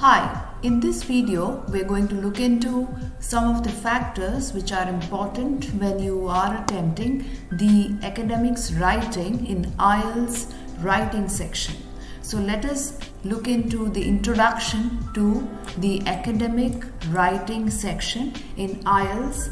Hi, in this video we're going to look into some of the factors which are important when you are attempting the academics writing in IELTS writing section. So let us look into the introduction to the academic writing section in IELTS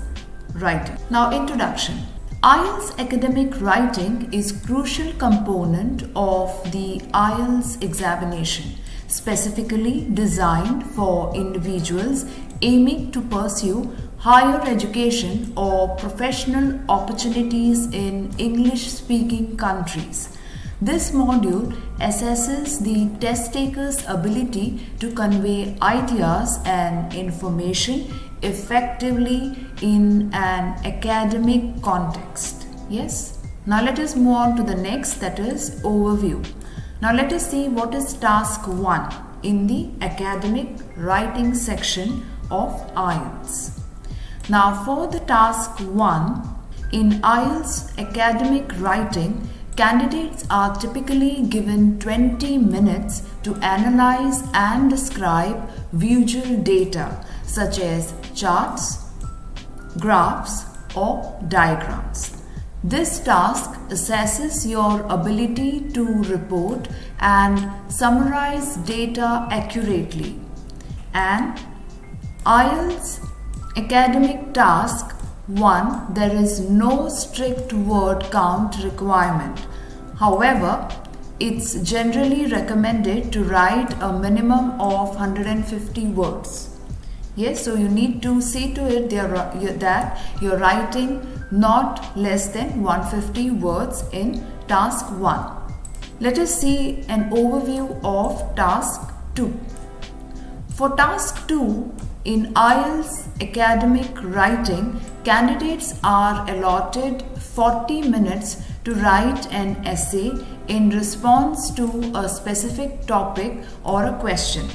writing. Now, introduction. IELTS academic writing is crucial component of the IELTS examination, specifically designed for individuals aiming to pursue higher education or professional opportunities in English-speaking countries. This module assesses the test taker's ability to convey ideas and information effectively in an academic context. Yes. Now let us move on to the next, that is overview. Now let us see what is task 1 in the academic writing section of IELTS. Now for the task 1 in IELTS academic writing, candidates are typically given 20 minutes to analyze and describe visual data such as charts, graphs, or diagrams. This task assesses your ability to report and summarize data accurately. And IELTS academic task 1, there is no strict word count requirement. However, it's generally recommended to write a minimum of 150 words. Yes, so you need to see to it that you're writing not less than 150 words in task 1. Let us see an overview of task 2. For task 2, in IELTS academic writing, candidates are allotted 40 minutes to write an essay in response to a specific topic or a question.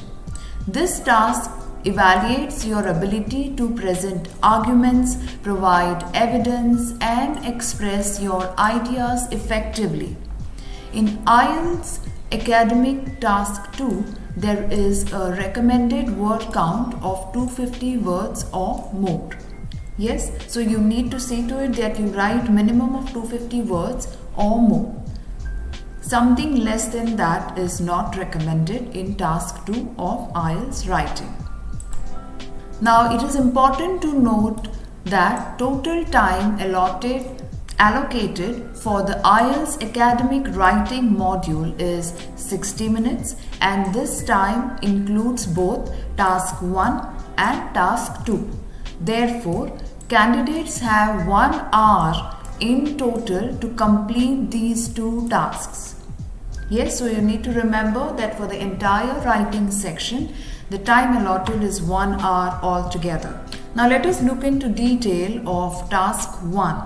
This task evaluates your ability to present arguments, provide evidence, and express your ideas effectively. In IELTS academic task 2, there is a recommended word count of 250 words or more. Yes, so you need to see to it that you write minimum of 250 words or more. Something less than that is not recommended in task 2 of IELTS writing. Now, it is important to note that total time allocated for the IELTS academic writing module is 60 minutes, and this time includes both task 1 and task 2. Therefore, candidates have 1 hour in total to complete these two tasks. Yes, so you need to remember that for the entire writing section, the time allotted is 1 hour altogether. Now let us look into detail of task 1.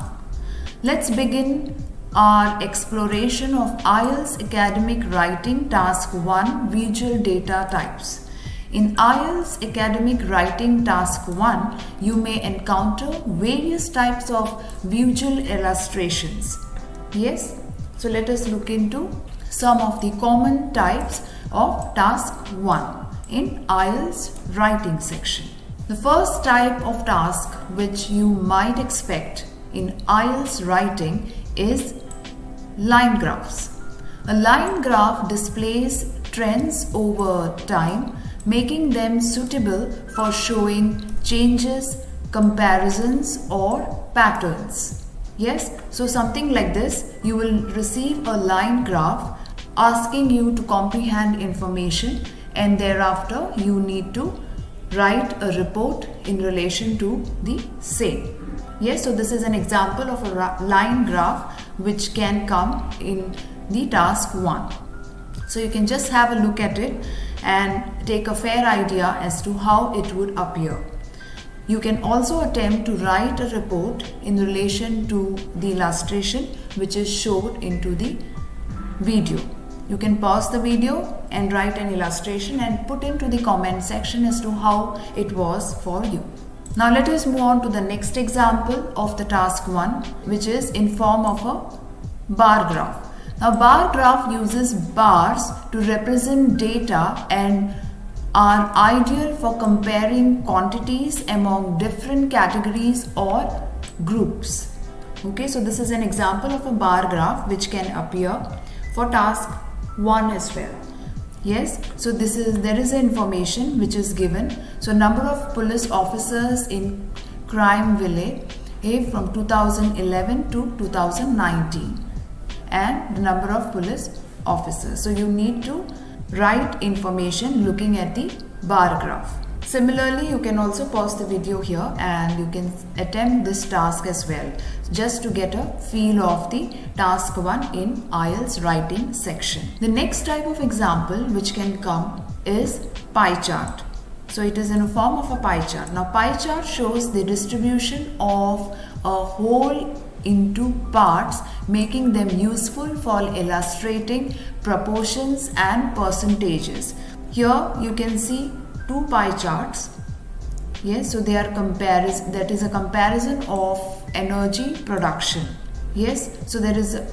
Let's begin our exploration of IELTS academic writing task 1 visual data types. In IELTS academic writing task 1, you may encounter various types of visual illustrations. Yes, so let us look into some of the common types of task 1 in IELTS writing section. The first type of task which you might expect in IELTS writing is line graphs. A line graph displays trends over time, making them suitable for showing changes, comparisons, or patterns. Yes, so something like this, you will receive a line graph asking you to comprehend information, and thereafter you need to write a report in relation to the same. Yes, so this is an example of a line graph which can come in the task 1. So you can just have a look at it and take a fair idea as to how it would appear. You can also attempt to write a report in relation to the illustration which is shown into the video. You can pause the video and write an illustration and put into the comment section as to how it was for you. Now let us move on to the next example of the task 1, which is in form of a bar graph. A bar graph uses bars to represent data and are ideal for comparing quantities among different categories or groups. Okay, so this is an example of a bar graph which can appear for task 1 as well. Yes, so there is information which is given. So number of police officers in Crimeville from 2011 to 2019 and the number of police officers. So you need to write information looking at the bar graph. Similarly, you can also pause the video here and you can attempt this task as well, just to get a feel of the task 1 in IELTS writing section. The next type of example which can come is pie chart. So it is in a form of a pie chart. Now pie chart shows the distribution of a whole into parts, making them useful for illustrating proportions and percentages. Here you can see 2 pie charts. Yes, so they are that is a comparison of energy production. Yes, so there is a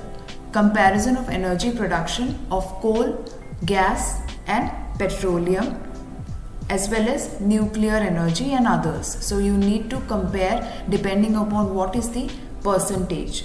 comparison of energy production of coal, gas and petroleum, as well as nuclear energy and others. So you need to compare depending upon what is the percentage.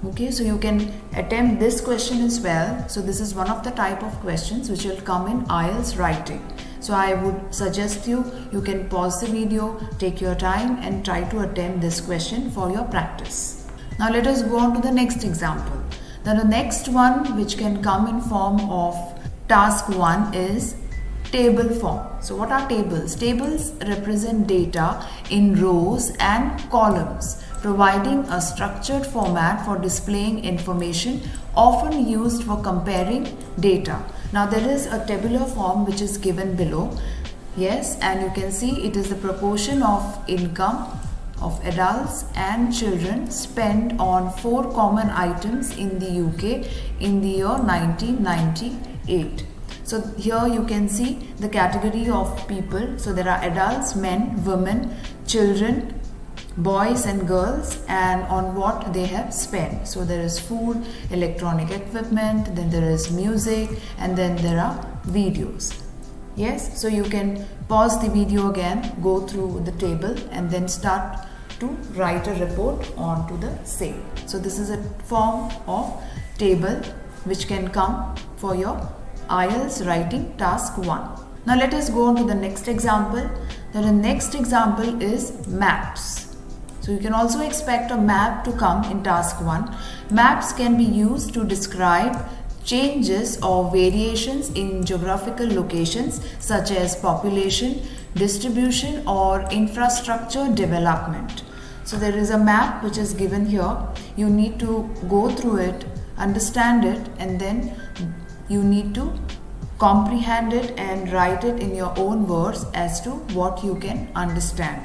Okay, so you can attempt this question as well. So this is one of the type of questions which will come in IELTS writing. So I would suggest you can pause the video, take your time and try to attempt this question for your practice. Now let us go on to the next example. Now the next one which can come in form of task 1 is table form. So what are tables? Tables represent data in rows and columns, providing a structured format for displaying information often used for comparing data. Now there is a tabular form which is given below. Yes, and you can see it is the proportion of income of adults and children spent on 4 common items in the UK in the year 1998. So here you can see the category of people. So there are adults, men, women, children, boys and girls, and on what they have spent. So there is food, electronic equipment, then there is music, and then there are videos. Yes, so you can pause the video again, go through the table and then start to write a report onto the same. So this is a form of table which can come for your IELTS writing task 1. Now let us go on to the next example. The next example is maps. So you can also expect a map to come in task 1. Maps can be used to describe changes or variations in geographical locations such as population, distribution or infrastructure development. So there is a map which is given here. You need to go through it, understand it, and then you need to comprehend it and write it in your own words as to what you can understand.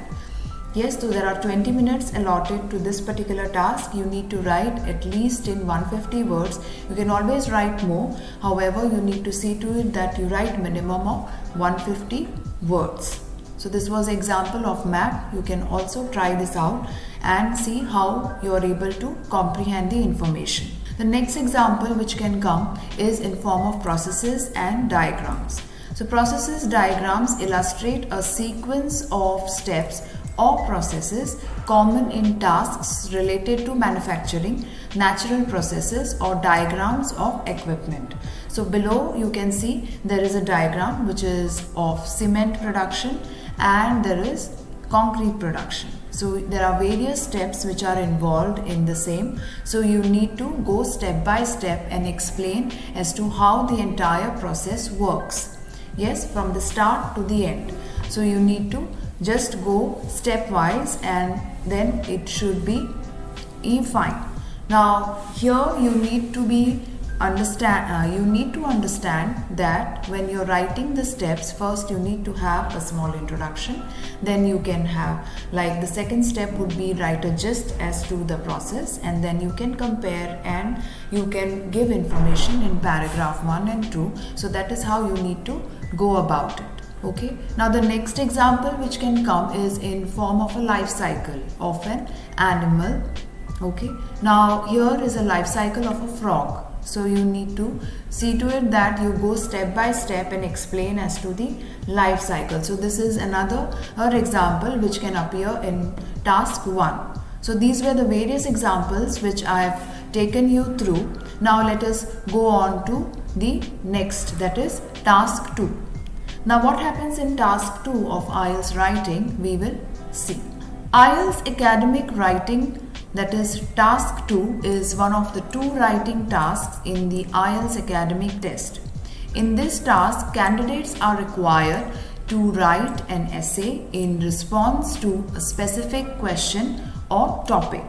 Yes, so there are 20 minutes allotted to this particular task. You need to write at least in 150 words. You can always write more. However, you need to see to it that you write minimum of 150 words. So this was an example of map. You can also try this out and see how you are able to comprehend the information. The next example which can come is in form of processes and diagrams. So processes diagrams illustrate a sequence of steps or processes common in tasks related to manufacturing, natural processes or diagrams of equipment. So below you can see there is a diagram which is of cement production and there is concrete production. So there are various steps which are involved in the same. So you need to go step by step and explain as to how the entire process works. Yes, from the start to the end. So you need to just go stepwise and then it should be fine. Now here you need to understand that when you're writing the steps, first you need to have a small introduction, then you can have, like, the second step would be write a gist as to the process, and then you can compare and you can give information in paragraph 1 and 2. So that is how you need to go about it. Okay, now the next example which can come is in form of a life cycle of an animal. Okay, now here is a life cycle of a frog. So you need to see to it that you go step by step and explain as to the life cycle. So this is another example which can appear in task 1. So these were the various examples which I have taken you through. Now let us go on to the next, that is task 2. Now what happens in task 2 of IELTS writing, we will see. IELTS Academic Writing, that is task 2, is one of the 2 writing tasks in the IELTS academic test. In this task, candidates are required to write an essay in response to a specific question or topic.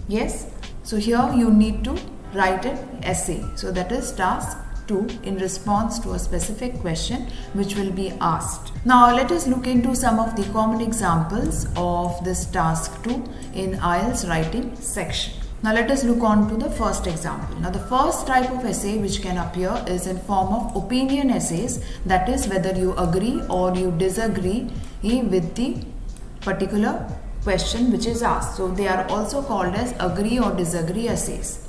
Yes, so here you need to write an essay. So that is task 2, in response to a specific question which will be asked. Now let us look into some of the common examples of this task 2 in IELTS writing section. Now let us look on to the first example. Now the first type of essay which can appear is in form of opinion essays, that is whether you agree or you disagree with the particular question which is asked. So they are also called as agree or disagree essays.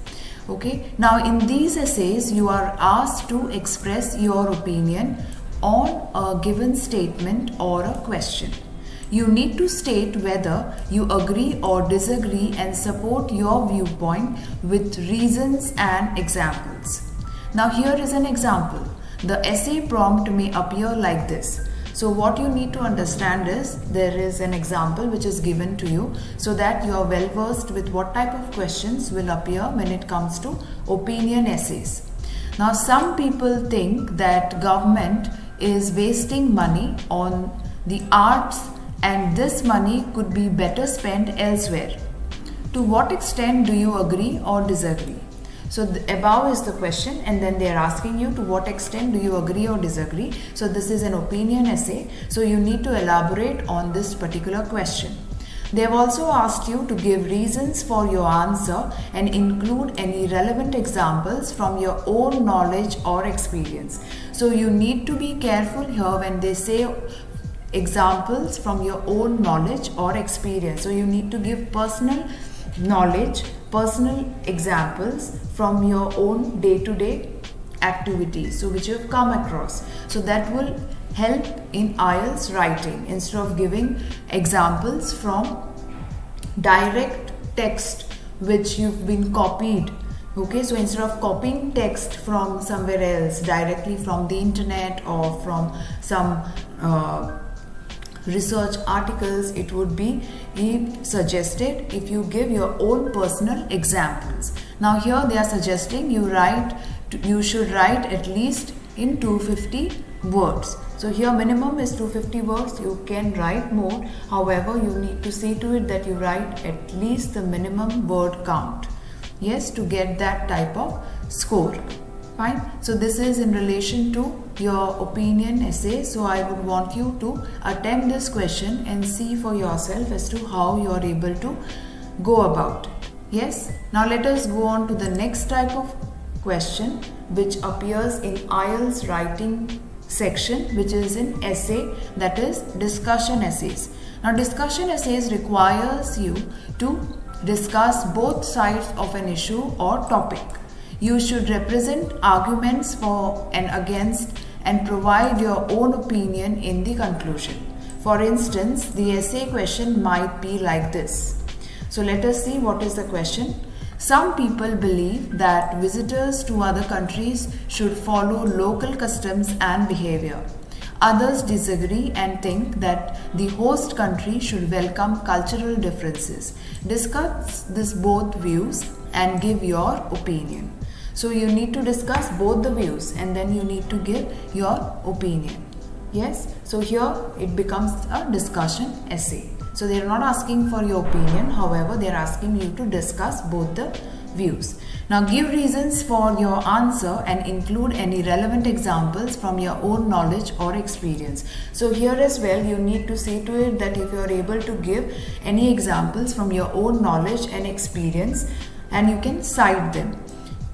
Okay, now in these essays you are asked to express your opinion on a given statement or a question. You need to state whether you agree or disagree and support your viewpoint with reasons and examples. Now here is an example. The essay prompt may appear like this. So what you need to understand is there is an example which is given to you so that you are well versed with what type of questions will appear when it comes to opinion essays. Now some people think that government is wasting money on the arts and this money could be better spent elsewhere. To what extent do you agree or disagree? So above is the question and then they are asking you to what extent do you agree or disagree. So this is an opinion essay. So you need to elaborate on this particular question. They have also asked you to give reasons for your answer and include any relevant examples from your own knowledge or experience. So you need to be careful here when they say examples from your own knowledge or experience. So you need to give personal knowledge, personal examples from your own day-to-day activities, so which you have come across. So that will help in IELTS writing instead of giving examples from direct text which you've been copied. Okay, so instead of copying text from somewhere else directly from the internet or from some research articles, it would be suggested if you give your own personal examples. Now here they are suggesting you should write at least in 250 words. So here minimum is 250 words. You can write more. However, you need to see to it that you write at least the minimum word count. Yes, to get that type of score. Fine. So this is in relation to your opinion essay. So I would want you to attempt this question and see for yourself as to how you are able to go about it. Yes. Now let us go on to the next type of question which appears in IELTS writing section, which is in essay, that is discussion essays. Now discussion essays requires you to discuss both sides of an issue or topic. You should represent arguments for and against and provide your own opinion in the conclusion. For instance, the essay question might be like this. So let us see what is the question. Some people believe that visitors to other countries should follow local customs and behavior. Others disagree and think that the host country should welcome cultural differences. Discuss this both views and give your opinion. So you need to discuss both the views and then you need to give your opinion. Yes, so here it becomes a discussion essay. So they are not asking for your opinion, however they are asking you to discuss both the views. Now give reasons for your answer and include any relevant examples from your own knowledge or experience. So here as well you need to see to it that if you are able to give any examples from your own knowledge and experience and you can cite them.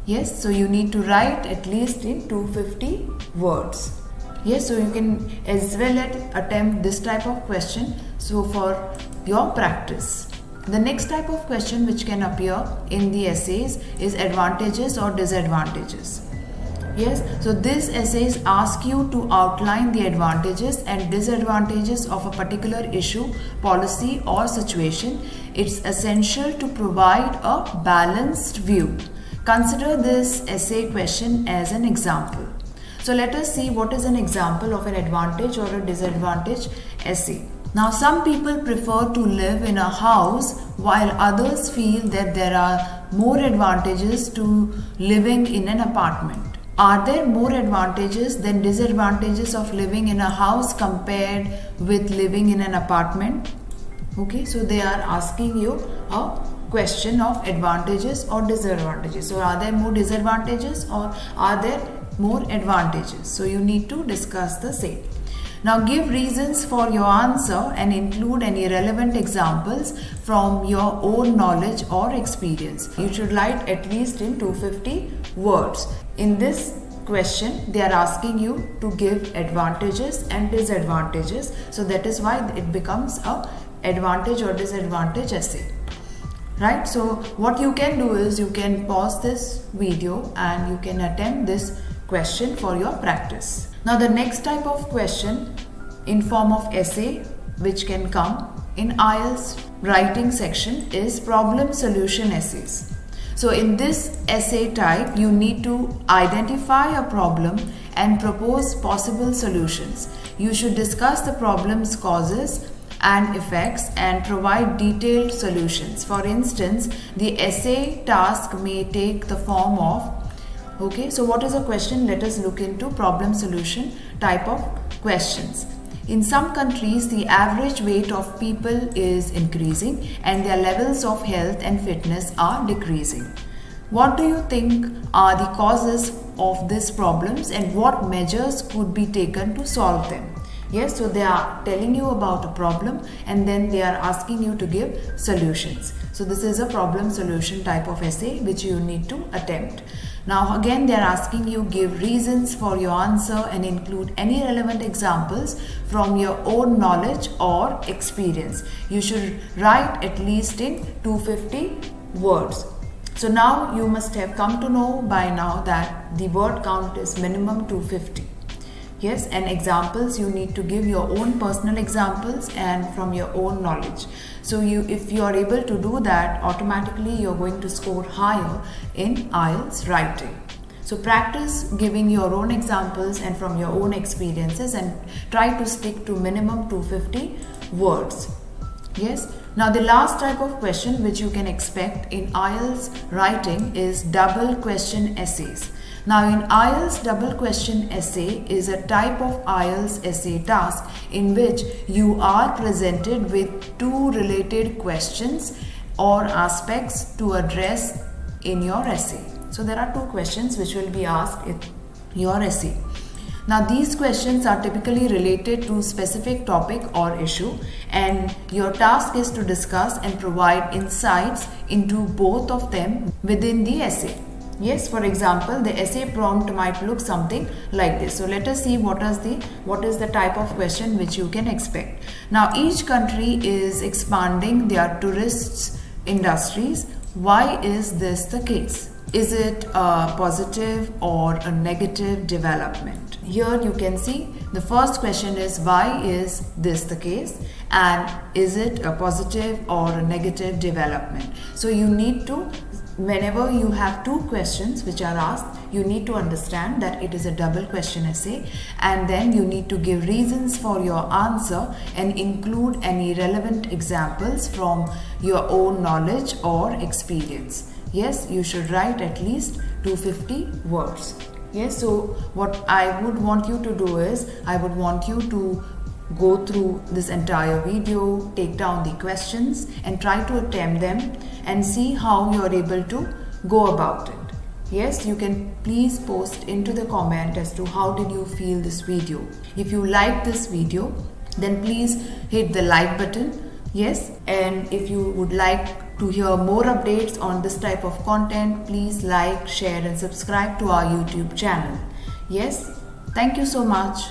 Yes, so you need to write at least in 250 words. Yes, so you can as well attempt this type of question. So for your practice. The next type of question which can appear in the essays is advantages or disadvantages. Yes, so these essays ask you to outline the advantages and disadvantages of a particular issue, policy or situation. It's essential to provide a balanced view. Consider this essay question as an example. So let us see what is an example of an advantage or a disadvantage essay. Now, some people prefer to live in a house while others feel that there are more advantages to living in an apartment. Are there more advantages than disadvantages of living in a house compared with living in an apartment? Okay, so they are asking you a question of advantages or disadvantages. So are there more disadvantages or are there more advantages? So you need to discuss the same. Now give reasons for your answer and include any relevant examples from your own knowledge or experience. You should write at least in 250 words. In this question, they are asking you to give advantages and disadvantages. So that is why it becomes a advantage or disadvantage essay. Right? So what you can do is you can pause this video and you can attempt this question for your practice. Now the next type of question in form of essay which can come in IELTS writing section is problem solution essays. So in this essay type, you need to identify a problem and propose possible solutions. You should discuss the problem's causes and effects and provide detailed solutions. For instance, the essay task may take the form of, okay, so what is a question? Let us look into problem solution type of questions. In some countries, the average weight of people is increasing and their levels of health and fitness are decreasing. What do you think are the causes of these problems and what measures could be taken to solve them? Yes, so they are telling you about a problem and then they are asking you to give solutions. So this is a problem solution type of essay which you need to attempt. Now again they are asking you give reasons for your answer and include any relevant examples from your own knowledge or experience. You should write at least in 250 words. So now you must have come to know by now that the word count is minimum 250. Yes, and examples you need to give your own personal examples and from your own knowledge. So if you are able to do that, automatically you're going to score higher in IELTS writing. So practice giving your own examples and from your own experiences and try to stick to minimum 250 words. Yes. Now the last type of question which you can expect in IELTS writing is double question essays. Now in IELTS double question essay is a type of IELTS essay task in which you are presented with two related questions or aspects to address in your essay. So there are two questions which will be asked in your essay. Now these questions are typically related to specific topic or issue and your task is to discuss and provide insights into both of them within the essay. Yes, for example, the essay prompt might look something like this. So let us see what is the type of question which you can expect. Now each country is expanding their tourist industries. Why is this the case? Is it a positive or a negative development? Here you can see the first question is why is this the case and is it a positive or a negative development? So you need to, whenever you have two questions which are asked, you need to understand that it is a double question essay and then you need to give reasons for your answer and include any relevant examples from your own knowledge or experience. Yes, you should write at least 250 words. Yes, so what I would want you to do is, I would want you to go through this entire video, take down the questions and try to attempt them and see how you are able to go about it. Yes, you can please post into the comment as to how did you feel this video. If you like this video, then please hit the like button. Yes, and if you would like to hear more updates on this type of content, please like, share and subscribe to our YouTube channel. Yes, thank you so much.